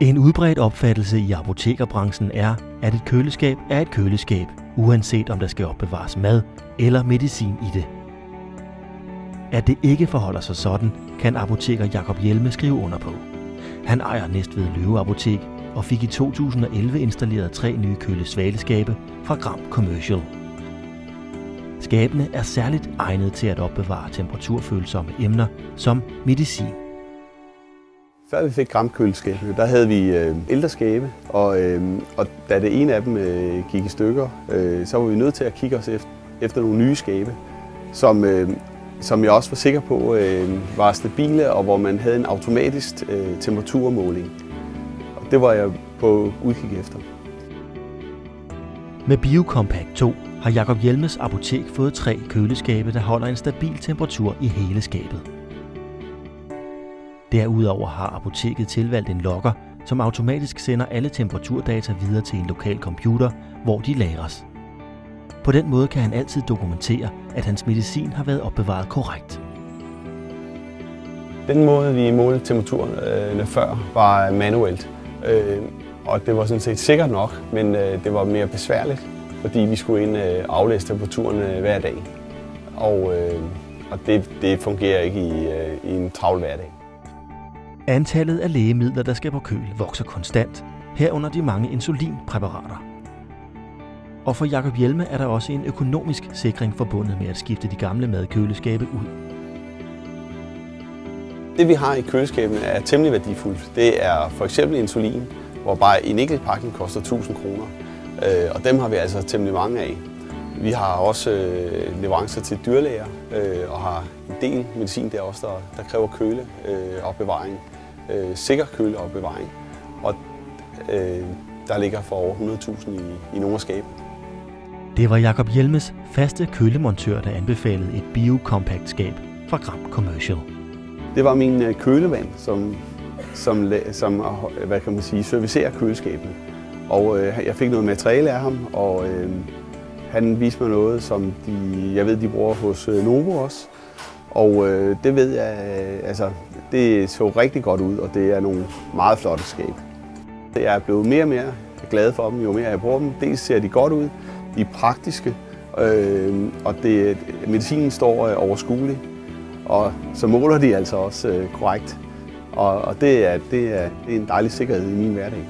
En udbredt opfattelse i apotekerbranchen er, at et køleskab er et køleskab, uanset om der skal opbevares mad eller medicin i det. At det ikke forholder sig sådan, kan apoteker Jakob Hjelme skrive under på. Han ejer Næstved Løve Apotek og fik i 2011 installeret 3 nye kølesvaleskabe fra Gram Commercial. Skabene er særligt egnet til at opbevare temperaturfølsomme emner som medicin. Før vi fik Gram-køleskabene, der havde vi ældre skabe, og da det ene af dem gik i stykker, så var vi nødt til at kigge os efter nogle nye skabe, som jeg også var sikker på var stabile, og hvor man havde en automatisk temperaturmåling. Og det var jeg på udkig efter. Med Biocompact 2 har Jakob Hjelmes apotek fået 3 køleskabe, der holder en stabil temperatur i hele skabet. Derudover har apoteket tilvalgt en logger, som automatisk sender alle temperaturdata videre til en lokal computer, hvor de lagres. På den måde kan han altid dokumentere, at hans medicin har været opbevaret korrekt. Den måde, vi målte temperaturerne før, var manuelt. Og det var sådan set sikkert nok, men det var mere besværligt, fordi vi skulle ind og aflæse temperaturen hver dag. Og det fungerer ikke i en travl hverdag. Antallet af lægemidler, der skal på køl, vokser konstant, herunder de mange insulinpræparater. Og for Jakob Hjelme er der også en økonomisk sikring forbundet med at skifte de gamle madkøleskabe ud. Det vi har i køleskabene er temmelig værdifuldt. Det er for eksempel insulin, hvor bare en enkelt pakning koster 1000 kroner. Og dem har vi altså temmelig mange af. Vi har også leverancer til dyrlæger og har en del medicin der også, der kræver køleopbevaring, sikker køleopbevaring. Og der ligger for over 100.000 i nogle af skabene. Det var Jakob Hjelmes faste kølemontør, der anbefalede et Biocompact-skab fra Gram Commercial. Det var min kølemand, som hvad kan man sige, servicerer køleskabene. Og jeg fik noget materiale af ham, og han viste mig noget, som jeg ved, de bruger hos Novo også. Og det ved jeg, altså det så rigtig godt ud, og det er nogle meget flotte skab. Jeg er blevet mere og mere glad for dem, jo mere jeg bruger dem. Dels ser de godt ud, de er praktiske, og medicinen står overskuelig. Og så måler de altså også korrekt. Og det er en dejlig sikkerhed i min hverdag.